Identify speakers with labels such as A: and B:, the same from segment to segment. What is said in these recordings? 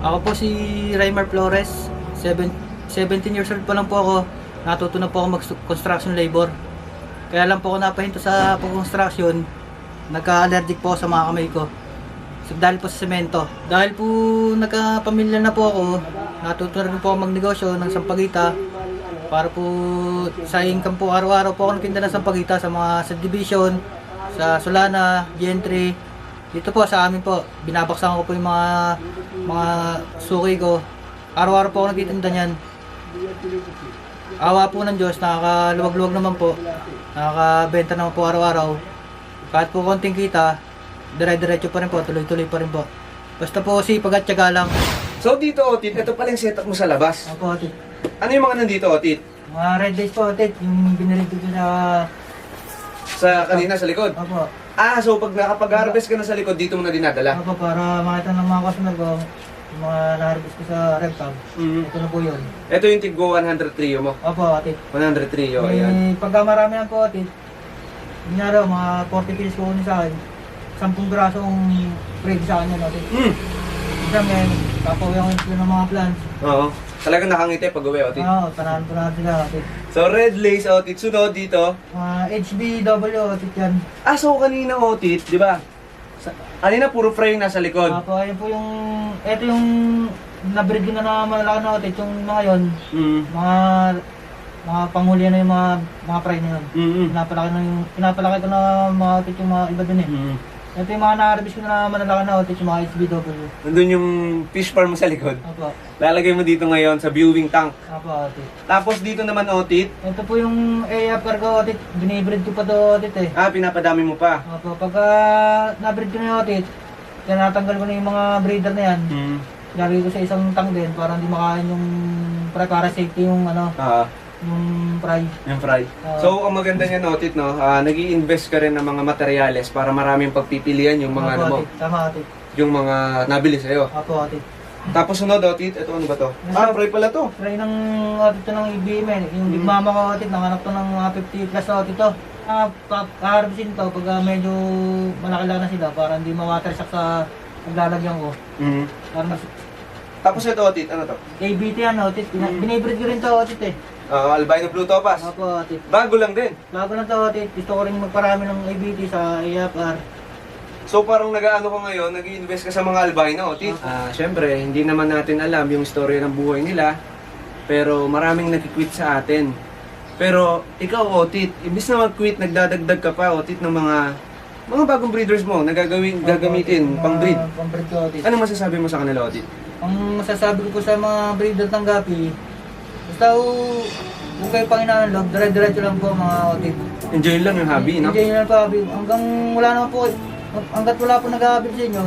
A: Ako po si Raymar Flores, 17 years old pa lang po ako. Natuto na po ako mag-construction labor. Kaya lang po ako napahinto sa pag-construction. Nagka-allergic po ako sa mga kamay ko. So, dahil po sa semento. Dahil po nagkapamilya na po ako, natuto na rin po ako magnegosyo ng sampagita. Para po sa income po, araw-araw po ako nagtinda ng sampagita sa mga subdivision, sa Solana, Gentry. Dito po sa amin po, binabaksan ko po yung mga suki ko. Araw-araw po ako nagtitinda niyan. Awa po ng Diyos, nakakaluwag-luwag naman po. Nakakabenta naman po araw-araw. Kahit po konting kita, dire-diretso pa rin po, tuloy-tuloy pa rin po. Basta po sipag at tiyaga lang.
B: So dito, Otit, ito pala yung setup mo sa labas.
A: Opo, Otit.
B: Ano yung mga nandito, Otit?
A: Mga red days po, Otit. Yung binarito ko sa...
B: Sa kanina, sa likod?
A: Opo.
B: So pag nakapag-harvest ka na sa likod, dito mo na dinadala?
A: Opo, para makita ng mga customer ko, yung mga na-harvest ko sa red tag. Ito na po yun.
B: Ito yung Tiggo 100 trio mo?
A: Opo, Otit.
B: 100 trio, ayan.
A: Pagka marami yan po, Otit, kunyari, mga 40 kilos ko sa akin, 10 grasong bread sa akin yun, Otit. Isa men, papawihan ko ng mga plants.
B: Oo. Talagang nakangiti pag uwi, Otit.
A: Oo, tanahan sila, Otit.
B: So red lace, Otit. Sunod dito.
A: Mga HBW, Otit yan.
B: So kanina, Otit, di ba? Kanina puro fry yung nasa likod.
A: Opo, ayun po yung, ito yung na-breed ko na malalaki na, Otit, yung mga yun, mga panghuli na yung mga fry na yun. Pinapalaki ko na mga Otit yung mga iba dun eh. Ito yung mga na-harvest ko na malalaki na, Otit, yung mga HBW.
B: Nandun yung fish farm mo sa likod.
A: Opo.
B: Lalagay mo dito ngayon sa viewing tank.
A: Opo, Otit.
B: Tapos dito naman, Otit.
A: Ito po yung AFR ko, Otit. Binibreed ko pa to, Otit eh.
B: Pinapadami mo pa.
A: Opo, pagka na-breed ko na yung Otit, tinatanggal ko na yung mga breeder na yan. Lagay ko sa isang tank din para hindi makain yung para safety yung yung fry.
B: Yung fry. So, ang maganda niya, Otit, no? Nag-i-invest ka rin ng mga materyales para maraming pagpipilian yung mga,
A: Opo, Otit. Tama, Otit.
B: yung mga nabili sa'yo.
A: Opo, Otit.
B: Tapos sunod, Otit, ito ano ba to? Fry pala to.
A: Fry ng Otit to ng IBM eh. Yung big mama ko, Otit, nanganak to ng mga 50 plus Otit to. Harvestin to pag medyo malaki-laki na sila para hindi ma-watersack sa paglalagyan ko. Para
B: Tapos ito, Otit, ano to?
A: ABT yan, Otit. Binibreed ko rin to, Otit eh.
B: Albino Blue Topaz.
A: Opo, Otit.
B: Bago lang din.
A: Bago lang to, Otit. Gusto ko rin magparami ng ABT sa AFR.
B: So parang nag-aano ko ngayon, nag-i-invest ka sa mga albino, Otit. Siyempre, hindi naman natin alam yung story ng buhay nila. Pero maraming nag-quit sa atin. Pero ikaw, Otit, imbis na mag-quit, nagdadagdag ka pa, Otit, ng mga bagong breeders mo na gagamitin pang breed.
A: Pang breed ko, Otit.
B: Ano masasabi mo sa kanila, Otit?
A: Ang masasabi ko po sa mga breeder ng gapi, basta kung kayo pang inaanlog, dire-diretso lang po mga Otit.
B: Enjoy lang yung hobby, no?
A: Enjoy lang po hobby. Hanggang wala naman po, hanggat wala po nag-hobby sa inyo,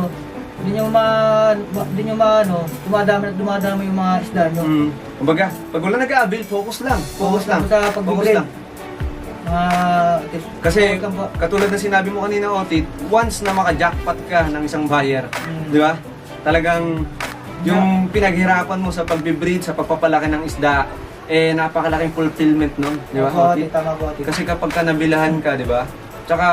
A: hindi nyo dumadami yung mga isda nyo.
B: Kumbaga, pag wala nag-aabil, focus lang. Focus lang.
A: Sa pag-breed.
B: Kasi katulad na sinabi mo kanina, Otit, once na maka-jackpot ka ng isang buyer, di ba? Talagang yung pinaghirapan mo sa pagbe-breed, sa pagpapalaki ng isda, napakalaking fulfillment nun, di ba, Otit?
A: Otit.
B: Kasi kapag ka nabilahan ka, di ba? Tsaka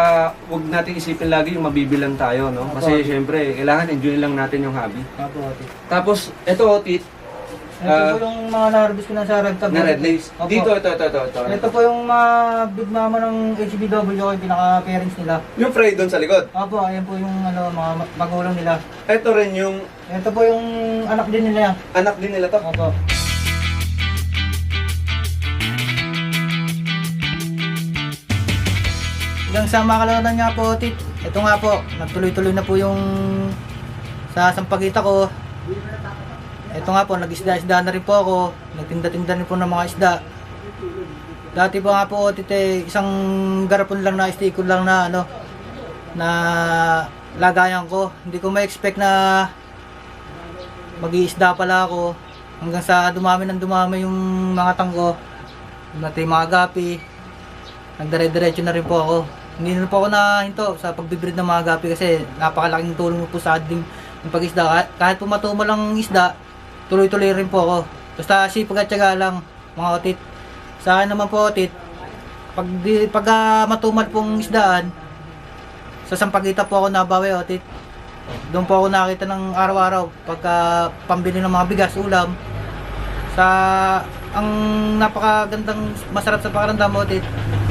B: huwag natin isipin lagi yung mabibilang tayo, no? Kasi syempre, kailangan enjoy lang natin yung hobby.
A: Otit.
B: Tapos, eto, Otit,
A: Ito po yung mga na-harvest ko na sa red tag.
B: na red lace.
A: Opo.
B: Dito, ito.
A: Ito po yung big mama ng HBW, yung pinaka-parents nila.
B: Yung fry doon sa likod.
A: Opo, ayan po yung mga magulang nila.
B: Ito rin yung
A: Ito po yung anak din nila.
B: anak din nila to.
A: Opo. Hanggang sa makalanan nga po, Otit. Ito nga po, nagtuloy-tuloy na po yung sa sampagita ko. Ito nga po, nag-isda-isda na rin po ako. Nagtinda-tinda rin po ng mga isda. Dati po nga po, Otit, isang garapon lang na, sticker lang na, na lagayan ko. Hindi ko ma-expect na mag-iisda pala ako. Hanggang sa dumami yung mga tangko. Yung mga gapi. Nagdire-diretso na rin po ako. Hindi na po ako nahinto sa pagbibreed ng mga gapi kasi napakalaking tulong po sa ating pag-isda. Kahit po matumal lang isda, tuloy-tuloy rin po ako. Basta sipag at tiyaga lang, mga Otit. Sa akin naman po, Otit, pag matumal pong isdaan, sa sampagita po ako nabawi, Otit. Doon po ako nakita ng araw-araw pagka pambili ng mga bigas, ulam. Sa ang napakagandang masarap sa pakiramdam mo, tit.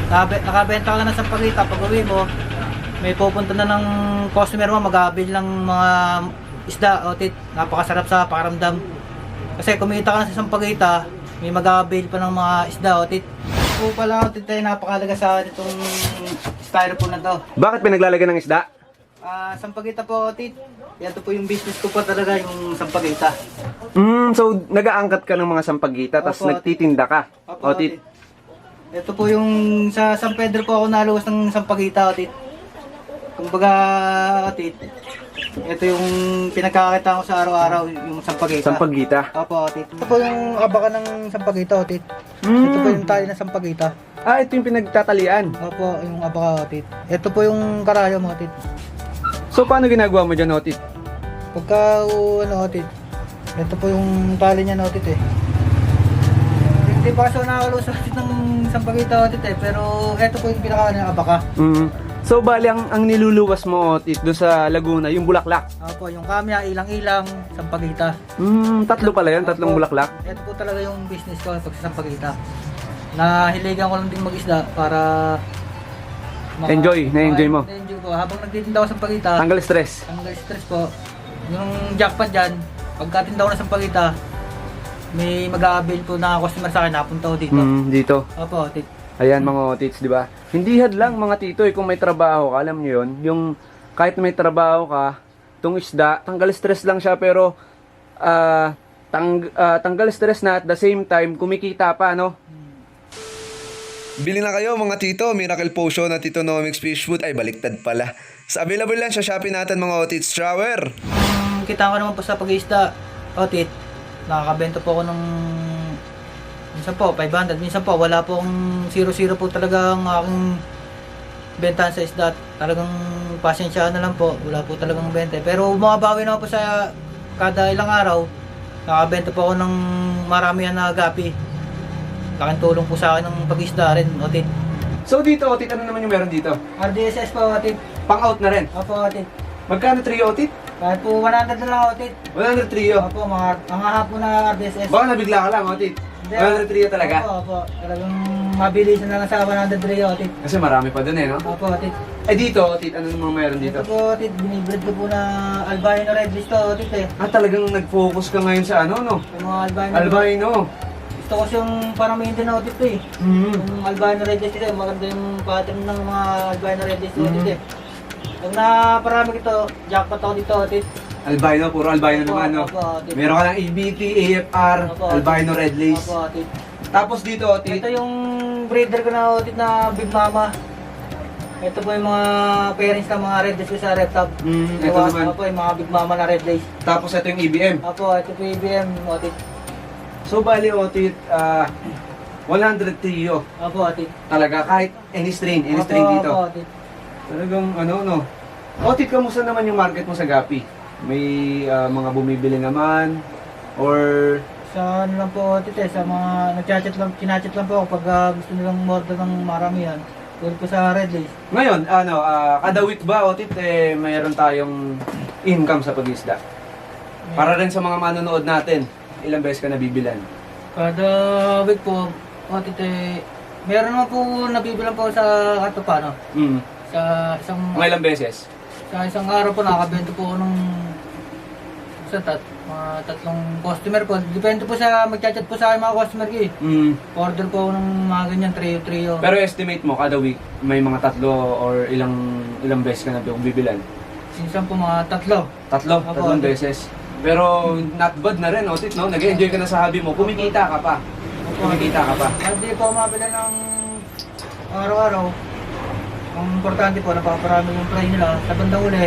A: Nakabenta ka na ng sampagita, pag uwi mo, may pupunta na ng customer mo, mag-aabil ng mga isda, o tit. Napakasarap sa pakiramdam. Kasi kumita ka na sa sampagita, may mag-aabil pa ng mga isda, o tit. Po pala, tit, napakalaga sa itong styrofoam na to.
B: Bakit pinaglalagay ng isda?
A: Sampagita po, tit. Yan to po yung business ko po talaga, yung sampagita.
B: So nag-aangkat ka ng mga sampagita, tapos
A: Opo,
B: nagtitinda ka.
A: Opo,
B: Otit.
A: Ito po yung sa San Pedro po ako naluwas ng sampagita, Otit. Kumbaga, Otit, ito yung pinagkakita ko sa araw-araw, yung sampagita.
B: Sampagita.
A: Opo, Otit. Ito po yung abaka ng sampagita, Otit. Ito po yung tali ng sampagita.
B: Ito yung pinagtatalian.
A: Opo, yung abaka, Otit. Ito po yung karayom, Otit.
B: So paano ginagawa mo dyan, Otit?
A: Pagka, Otit, ito po yung tali niya, Otit, eh. Hindi pa so nakaluwas ng sampagita, Otit, eh. Pero ito po yung pinaka ng abaka.
B: So bali ang niluluwas mo, Otit, doon sa Laguna, yung bulaklak.
A: Opo, yung kamya, ilang-ilang, sampagita.
B: Tatlo pala yan, tatlong
A: Opo.
B: bulaklak.
A: Ito po talaga yung business ko pag sa sampagita. Nahiligan ko lang din mag-isda para
B: Na-enjoy mo.
A: Na-enjoy ko. Habang nagtitinda ako sa sampagita,
B: Tanggal stress.
A: tanggal stress po. Yung jackpot dyan, pagka tinda ko na sa sampagita, may mag-a-avail po na customer sa akin, napunta ko dito.
B: Dito.
A: Opo,
B: Ayan mga Otits, di ba? Hindi hadlang mga tito, kung may trabaho ka, alam nyo yun, yung kahit may trabaho ka, itong isda, tanggal stress lang siya, pero tanggal stress na at the same time, kumikita pa, no?
C: Bili na kayo mga tito, Miracle Potion at Tito Nomics Fish Food ay baliktad pala. Sa available lang sa Shopee natin mga Otits Shower.
A: kita ko naman po sa pag-isda, Otit, nakakabenta po ako ng minsan po 500, minsan po wala po akong 0-0 po talaga ang aking bentahan sa isda. Talagang pasensya na lang po, wala po talagang benta. Pero bumabawi naman po sa kada ilang araw, nakabenta po ako ng maramihan na gapi. Laking tulong po sa akin ng pag-isda rin, Otit.
B: So dito, Otit, ano naman yung meron dito?
A: RDSS po, Otit.
B: Pang-out na rin.
A: Opo, Otit.
B: Magkano trio, Otit?
A: Kahit po 100 na lang, Otit.
B: 100 trio.
A: Opo, mga hapon na RDSS.
B: Baka nabigla ka lang, Otit. 100 trio talaga.
A: Opo. Talagang mabilisan na lang sa 100 trio, Otit.
B: Kasi marami pa dun no?
A: Opo, Otit.
B: Dito, Otit, ano naman meron dito?
A: Ito po, Otit, binibreed ko po na albino red list to, Otit, eh.
B: Talagang nag-focus ka ngayon sa ano, no?
A: Yung mga albino.
B: Albino.
A: Gusto ko yung parang maintain na Otit, eh. Yung albino red list ito, maganda yung pattern ng mga albino red list, Otit, eh. Pag naparami ito, jackpot ako dito, Otit.
B: Albino, puro albino
A: Opo,
B: naman, no?
A: opo, Otit.
B: Meron ka ng ABT, AFR,
A: Opo,
B: albino red lace.
A: Opo, Otit.
B: Tapos dito, Otit,
A: Ito yung breeder ko na, Otit, na Big Mama. Ito po yung mga parents ng mga red lace ko sa reptop.
B: ito naman.
A: Opo, yung mga Big Mama na red lace.
B: Tapos ito yung EBM.
A: Opo, ito po yung IBM, Otit.
B: So, bali, Otit, 100 trio.
A: Opo, Otit.
B: Talaga, kahit any strain
A: Opo,
B: dito.
A: Opo, Otit.
B: Talagang, ano, no? Otit, kamusta naman yung market mo sa Gapi? May mga bumibili naman? Or
A: Sa ano lang po, Otit, sa mga nagchat-chat lang, kinachat lang po ako pag gusto nilang order ng maramihan. Puro po sa red lace.
B: ngayon, kada week ba, Otit, mayroon tayong income sa pag-isda? Para rin sa mga manonood natin, ilang beses ka nabibilan?
A: Kada week po, Otit, meron naman po nabibilang po sa Katupano. Sa isang
B: Mga ilang beses?
A: sa isang araw po nakakabenta po ako ng mga tatlong customer po. Depende po sa magchat-chat po sa akin mga customer ko, eh. Order po ako ng mga ganyan, trio.
B: Pero estimate mo, kada week, may mga tatlo or ilang beses ka nabibilan?
A: Minsan po mga tatlo.
B: Tatlong
A: Opo.
B: beses. Pero not bad na rin, Otit, no? Nag-enjoy ka na sa hobby mo, kumikita ka pa. Kumikita ka pa.
A: Hindi po ako mabila ng araw-araw. Ang importante po, napaparami yung try nila. Sa bandang uli,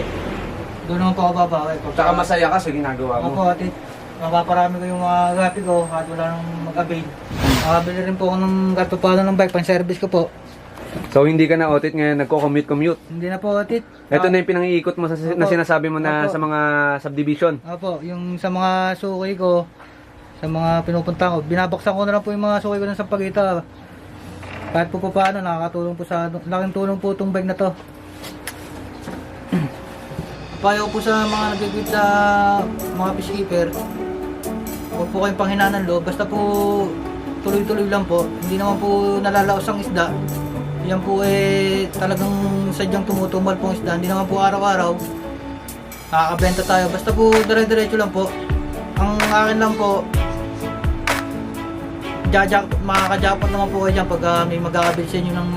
A: doon naman po ako babawi.
B: Tsaka masaya ka sa ginagawa mo.
A: Opo, Otit. Mapaparami ko yung mga gapi ko kahit wala nang mag-avail. Makabili rin po ako ng kahit pa paano ng bike, pang-service ko po.
B: So hindi ka na, Otit, ngayon nagko-commute.
A: Hindi na po, Otit.
B: Ito na yung pinangiikot mo na
A: Opo.
B: sinasabi mo na
A: Opo.
B: sa mga subdivision.
A: Opo, yung sa mga suki ko, sa mga pinupunta ko, binabaksan ko na lang po yung mga suki ko ng Sampagita. Kahit po paano, nakakatulong po sa laking tulong po itong bike na to. payo ko po sa mga nag-quit sa mga fish keeper, huwag po kayong panghinaan ng loob, basta po tuloy-tuloy lang po, hindi naman po nalalaos ang isda. Yan po talagang sadyang tumutumal po ang isda, hindi naman po araw-araw nakakabenta tayo, basta po dire-diretso lang po. Ang akin lang po, makaka-jackpot naman po kayo dyan pag may mag-aabil sa inyo ng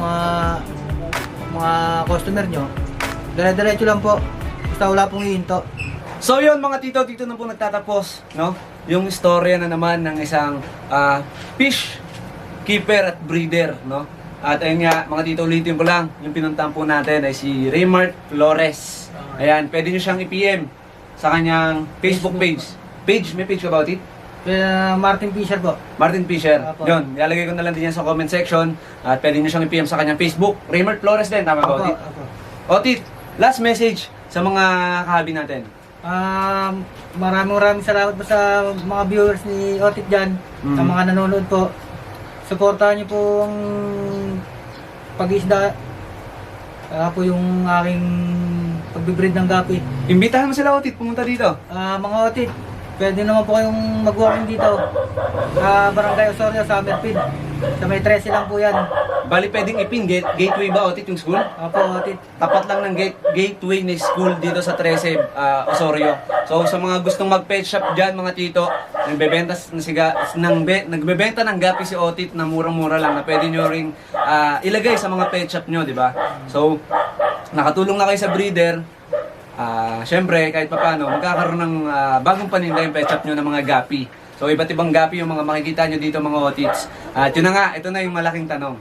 A: mga customer nyo. Dire-diretso lang po, basta wala pong hihinto.
B: So yun mga tito, dito na po nagtatapos, no? Yung istorya na naman ng isang fish keeper at breeder, no? At ayun nga, mga tito, ulitin ko lang, yung pinuntahan po natin ay si Raymart Flores. Ayan, pwede nyo siyang i-PM sa kanyang Facebook page. May page ka about it?
A: Martin Fisher po.
B: Martin Fisher.
A: Apo.
B: Yun, ilalagay ko na lang din yan sa comment section. At pwede nyo siyang i-PM sa kanyang Facebook. Raymart Flores din, tama ba, Otit? Otit, last message sa mga kahabi natin.
A: Maraming salamat po sa mga viewers ni Otit dyan, sa mga nanonood po. Supportahan niyo po ang pag-iisda. Po yung aking pagbibreed ng gapi.
B: Imbitahan mo sila, Otit, pumunta dito.
A: Mga Otit, pwede naman po kayong mag-walking dito sa Barangay Osorio, sa Amerpid. Sa may 13 lang po yan.
B: Bali, pwedeng ipin, gateway ba, Otit, yung school?
A: Opo, Otit.
B: Tapat lang ng gateway na school dito sa 13, Osorio. So sa mga gustong mag-pet shop dyan, mga tito, nagbebenta ng gapi si Otit na murang-mura lang na pwede nyo ring ilagay sa mga pet shop nyo, di ba? So, nakatulong na kayo sa breeder. Syempre, kahit papano, magkakaroon ng bagong paninda yung pet shop nyo ng mga gapi. So, iba't ibang gapi yung mga makikita nyo dito, mga Otits. At yun na nga, ito na yung malaking tanong.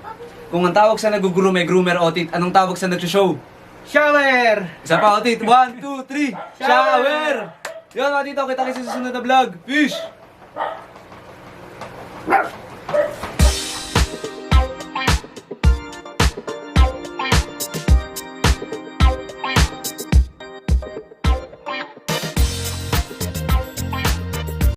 B: Kung ang tawag sa nagugulo may groomer, Otit, anong tawag sa nag-show?
A: Shower!
B: Isa pa, Otit. 1, 2, 3. Shower! Yun, mga tito, kita kayo sa susunod na vlog. Fish!